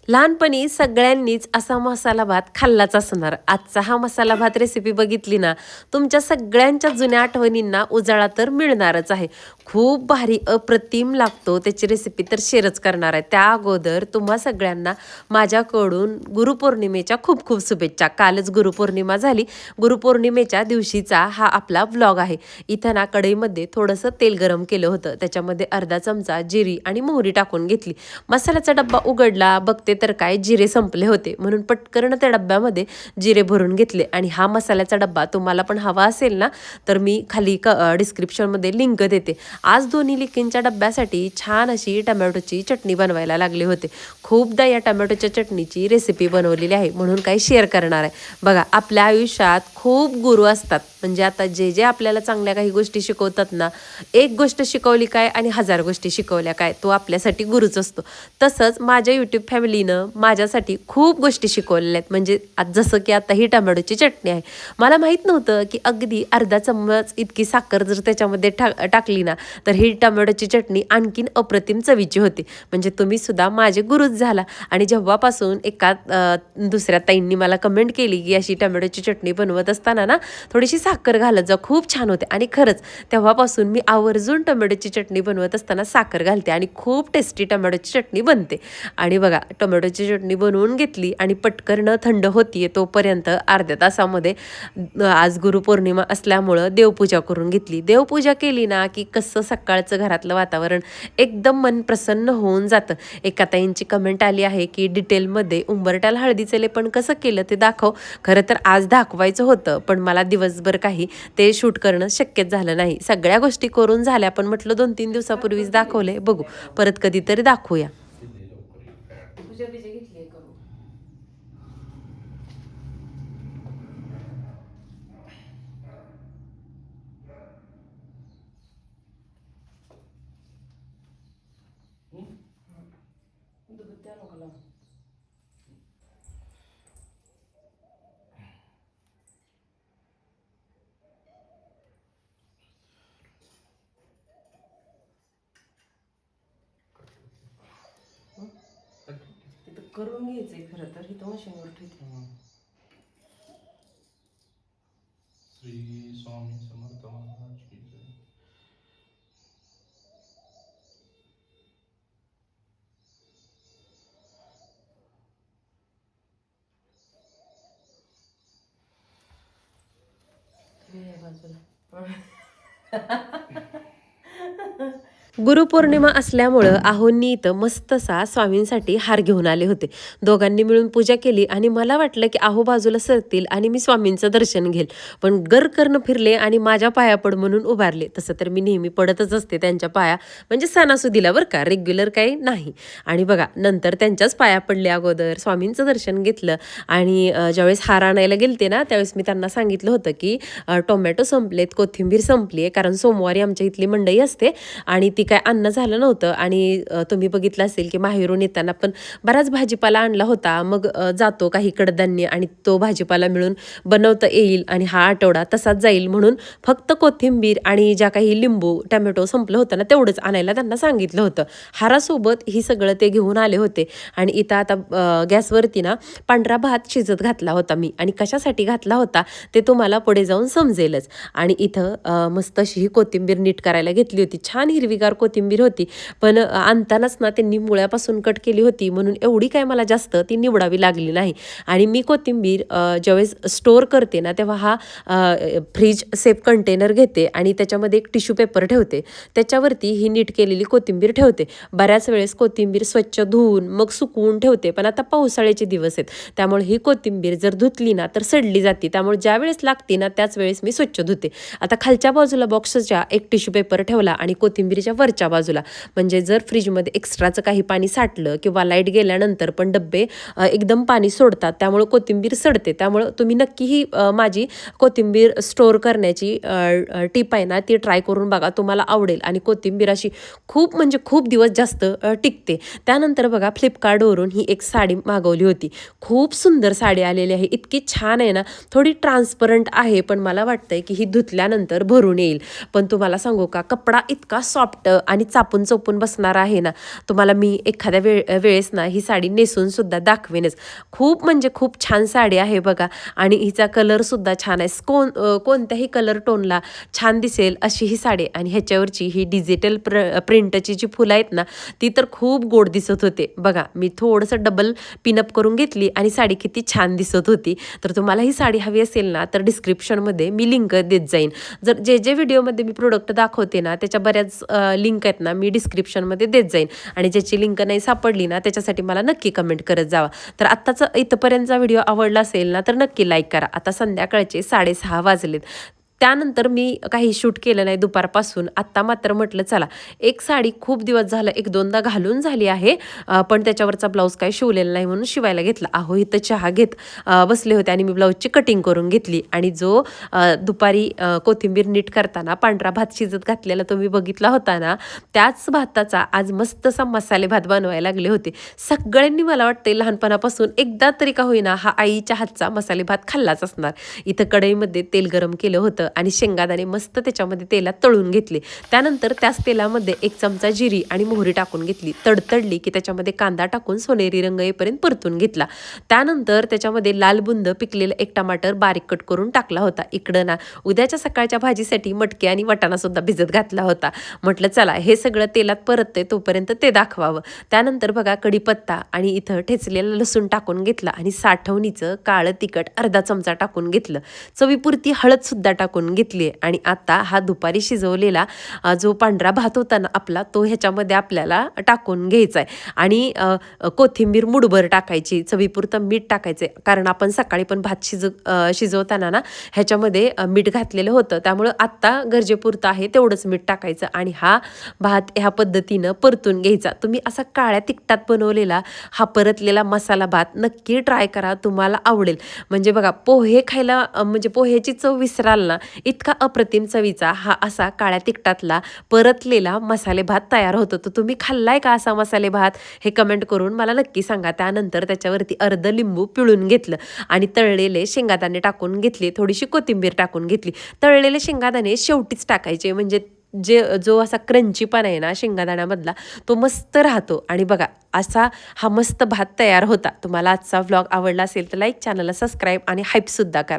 लहानपणी सगळ्यांनीच असा मसाला भात खाल्लाच असणार. आजचा हा मसाला भात रेसिपी बघितली ना, तुमच्या सगळ्यांच्या जुन्या आठवणींना उजाळा तर मिळणारच आहे. खूप भारी अप्रतिम लागतो. त्याची रेसिपी तर शेअरच करणार आहे. त्या अगोदर तुम्हा सगळ्यांना माझ्याकडून गुरुपौर्णिमेच्या खूप खूप शुभेच्छा. कालच गुरुपौर्णिमा झाली. गुरुपौर्णिमेच्या दिवशीचा हा आपला व्लॉग आहे. इथं ना कढईमध्ये थोडंसं तेल गरम केलं होतं. त्याच्यामध्ये अर्धा चमचा जिरी आणि मोहरी टाकून घेतली. मसाल्याचा डब्बा उघडला, बघते तर काय जिरे संपले होते, म्हणून पटकन त्या डब्यामध्ये जिरे भरून घेतले. आणि हा मसाल्याचा डब्बा तुम्हाला पण हवा असेल ना, तर मी खाली डिस्क्रिप्शनमध्ये लिंक देते. आज दोन्ही लिंकींच्या डब्यासाठी छान अशी टमॅटोची चटणी बनवायला लागले होते. खूपदा या टमॅटोच्या चटणीची रेसिपी बनवलेली आहे, म्हणून काही शेअर करणार आहे. बघा, आपल्या आयुष्यात खूप गुरु असतात. म्हणजे आता जे जे आपल्याला चांगल्या काही गोष्टी शिकवतात ना, एक गोष्ट शिकवली काय आणि 1000 गोष्टी शिकवल्या काय, तो आपल्यासाठी गुरुच असतो. तसंच माझ्या यूट्यूब फॅमिलीनं माझ्यासाठी खूप गोष्टी शिकवलेल्या आहेत. म्हणजे जसं की आता ही टमॅटोची चटणी आहे. मला माहीत नव्हतं की अगदी अर्धा चम्मच इतकी साखर जर त्याच्यामध्ये टाकली ना, तर ही टमॅटोची चटणी आणखीन अप्रतिम चवीची होती. म्हणजे तुम्ही सुद्धा माझे गुरुच झाला. आणि जेव्हापासून दुसऱ्या ताईंनी मला कमेंट केली की अशी टमॅटोची चटणी बनवत असताना ना, थोडीशी साखर घालत जा, खूप छान होते. आणि खरंच तेव्हापासून मी आवर्जून टमॅटोची चटणी बनवत असताना साखर घालते आणि खूप टेस्टी टमॅटोची चटणी बनते. आणि बघा, टोमॅटोची चटणी बनवून घेतली आणि पटकन थंड होतीये तोपर्यंत अर्ध्या तासामध्ये आज गुरुपौर्णिमा असल्यामुळं देवपूजा करून घेतली. देवपूजा केली ना की कसं सकाळचं घरातलं वातावरण एकदम मन प्रसन्न होऊन जातं. एका ताईंची कमेंट आली आहे की डिटेलमध्ये उंबरट्याला हळदीचं लेपन कसं केलं ते दाखव. खरं तर आज दाखवायचं होतं, पण मला दिवसभर काही ते शूट करणं शक्यच झालं नाही. सगळ्या गोष्टी करून झाल्या, पण म्हटलं 2-3 दिवसापूर्वीच दाखवले, बघू परत कधीतरी दाखवूया. पूजा बिजा घेतली करू. त्या लोकांना तिथं करून घ्यायचंय. खरं तर इथं मशीनवर ठेवते. श्री स्वामी समर्थ महाराज की जय. बाजूला गुरुपौर्णिमा असल्यामुळं आहोंनी इथं मस्तसा स्वामींसाठी हार घेऊन आले होते. दोघांनी मिळून पूजा केली आणि मला वाटलं की आहो बाजूला सरतील आणि मी स्वामींचं दर्शन घेईल. पण गरकर्ण फिरले आणि माझ्या पाया पड म्हणून उभारले. तसं तर मी नेहमी पडतच असते त्यांच्या पाया, म्हणजे सणासुदीला बरं का, रेग्युलर काही नाही. आणि बघा, नंतर त्यांच्याच पाया पडले. अगोदर स्वामींचं दर्शन घेतलं. आणि ज्यावेळेस हार आणायला गेलते ना, त्यावेळेस मी त्यांना सांगितलं होतं की टोमॅटो संपलेत, कोथिंबीर संपली आहे, कारण सोमवारी आमच्या इथली मंडई असते आणि ती काय अन्न झालं नव्हतं. आणि तुम्ही बघितलं असेल की माहेरून येताना पण बराच भाजीपाला आणला होता. मग जातो काही कडधान्य आणि तो भाजीपाला मिळून बनवता येईल आणि हा आठवडा तसाच जाईल, म्हणून फक्त कोथिंबीर आणि ज्या काही लिंबू टमॅटो संपलं होतं ना, तेवढंच आणायला त्यांना सांगितलं होतं. हारासोबत ही सगळं ते घेऊन आले होते. आणि इथं आता गॅसवरती ना पांढरा भात शिजत घातला होता मी. आणि कशासाठी घातला होता ते तुम्हाला पुढे जाऊन समजेलच. आणि इथं मस्त अशी ही कोथिंबीर नीट करायला घेतली होती. छान हिरवीगार कोथिंबीर होती, पण आणतानाच ना त्यांनी मुळ्यापासून कट केली होती, म्हणून एवढी काय मला जास्त ती निवडावी लागली नाही. आणि मी कोथिंबीर ज्यावेळेस स्टोअर करते ना, तेव्हा हा फ्रीज सेफ कंटेनर घेते आणि त्याच्यामध्ये एक टिश्यू पेपर ठेवते. त्याच्यावरती ही नीट केलेली कोथिंबीर ठेवते. बऱ्याच वेळेस कोथिंबीर स्वच्छ धुवून मग सुकवून ठेवते, पण आता पावसाळ्याचे दिवस आहेत, त्यामुळे ही कोथिंबीर जर धुतली ना तर सडली जाते. त्यामुळे ज्या वेळेस लागते ना त्याच वेळेस मी स्वच्छ धुते. आता खालच्या बाजूला बॉक्सच्या एक टिश्यू पेपर ठेवला आणि कोथिंबीरीच्या वरच्या बाजूला, म्हणजे जर फ्रीजमध्ये एक्स्ट्राचं काही पाणी साठलं किंवा लाईट गेल्यानंतर पण डब्बे एकदम पाणी सोडतात, त्यामुळे कोथिंबीर सडते. त्यामुळं तुम्ही नक्की ही माझी कोथिंबीर स्टोअर करण्याची टिप आहे ना, ती ट्राय करून बघा, तुम्हाला आवडेल. आणि कोथिंबीर अशी खूप म्हणजे खूप दिवस जास्त टिकते. त्यानंतर बघा, फ्लिपकार्टवरून ही एक साडी मागवली होती. खूप सुंदर साडी आलेली आहे, इतकी छान आहे ना. थोडी ट्रान्सपरंट आहे, पण मला वाटतंय की ही धुतल्यानंतर भरून येईल. पण तुम्हाला सांगू का, कपडा इतका सॉफ्ट आणि चापून चोपून बसणार आहे ना, तुम्हाला मी एखाद्या वेळेस ना ही साडी नेसून सुद्धा दाखवेनच. खूप म्हणजे खूप छान साडी आहे बघा आणि हिचा कलरसुद्धा छान आहे. कोणत्याही कलर टोनला छान दिसेल अशी ही साडी. आणि ह्याच्यावरची ही डिजिटल प्रिंटची जी फुलं आहेत ना, ती तर खूप गोड दिसत होते. बघा मी थोडंसं डबल पिनअप करून घेतली आणि साडी किती छान दिसत होती. तर तुम्हाला ही साडी हवी असेल ना, तर डिस्क्रिप्शनमध्ये मी लिंक देत जाईन. जर जे व्हिडिओमध्ये मी प्रोडक्ट दाखवते ना, त्याच्या बऱ्याच लिंक आहेत ना, मी डिस्क्रिप्शनमध्ये देत जाईन. आणि ज्याची लिंक नाही सापडली ना, त्याच्यासाठी मला नक्की कमेंट करत जावा. तर आत्ताचा इथंपर्यंतचा व्हिडिओ आवडला असेल ना, तर नक्की लाईक करा. आता संध्याकाळचे 6:30 वाजलेत. त्यानंतर मी काही शूट केलं नाही दुपारपासून. आत्ता मात्र म्हटलं चला, एक साडी खूप दिवस झालं 1-2दा घालून झाली आहे, पण त्याच्यावरचा ब्लाऊज काही शिवलेला नाही म्हणून शिवायला घेतला. अहो इथं चहा घेत बसले होते आणि मी ब्लाऊजची कटिंग करून घेतली. आणि जो दुपारी कोथिंबीर नीट करताना पांढरा भात शिजत घातलेला तुम्ही बघितला होता ना, त्याच भाताचा आज मस्तसा मसाले भात बनवायला लागले होते. सगळ्यांनी मला वाटते लहानपणापासून एकदा तरी का होईना हा आईच्या हातचा मसाले भात खाल्लाच असणार. इथं कढईमध्ये तेल गरम केलं होतं आणि शेंगादाणे मस्त त्याच्यामध्ये तेलात तळून घेतले. त्यानंतर त्याच तेलामध्ये 1 चमचा जिरी आणि मोहरी टाकून घेतली. तडतडली की त्याच्यामध्ये कांदा टाकून सोनेरी रंग येईपर्यंत परतून घेतला. त्यानंतर त्याच्यामध्ये लाल बुंद पिकलेलं 1 टमाटर बारीक कट करून टाकला होता. इकडं ना उद्याच्या सकाळच्या भाजीसाठी मटकी आणि वाटाणा सुद्धा भिजत घातला होता. म्हटलं चला हे सगळं तेलात परतते तोपर्यंत ते दाखवावं. त्यानंतर बघा कढीपत्ता आणि इथं ठेचलेलं लसूण टाकून घेतला आणि साठवणीचं काळं तिखट अर्धा चमचा टाकून घेतलं. चवीपुरती हळद सुद्धा टाकून घेतली. आणि आता हा दुपारी शिजवलेला जो पांढरा भात होता ना आपला, तो ह्याच्यामध्ये आपल्याला टाकून घ्यायचा आहे. आणि कोथिंबीर मुठभर टाकायची, चवीपुरतं मीठ टाकायचं, कारण आपण सकाळी पण भात शिजवताना ना ह्याच्यामध्ये मीठ घातलेलं होतं, त्यामुळं आत्ता गरजेपुरतं आहे तेवढंच मीठ टाकायचं. आणि हा भात ह्या पद्धतीनं परतून घ्यायचा. तुम्ही असा काळ्या तिखटात बनवलेला हा परतलेला मसाला भात नक्की ट्राय करा, तुम्हाला आवडेल. म्हणजे बघा पोहे खायला म्हणजे पोह्याची चव विसराल ना, इतका अप्रतिम चवीचा हा असा काळ्या तिखटातला परतलेला मसाले भात तयार होतो. तर तुम्ही खाल्लाय का असा मसाले भात, हे कमेंट करून मला नक्की सांगा. त्यानंतर त्याच्यावरती अर्ध लिंबू पिळून घेतलं आणि तळलेले शेंगादाणे टाकून घेतले, थोडीशी कोथिंबीर टाकून घेतली. तळलेले शेंगादाणे शेवटीच टाकायचे, म्हणजे जो असा क्रंचीपणा आहे ना शेंगादाण्यामधला, तो मस्त राहतो. आणि बघा असा हा मस्त भात तयार होता. तुम्हाला आजचा व्लॉग आवडला असेल तर लाईक, चॅनलला सबस्क्राईब आणि हाईपसुद्धा करा.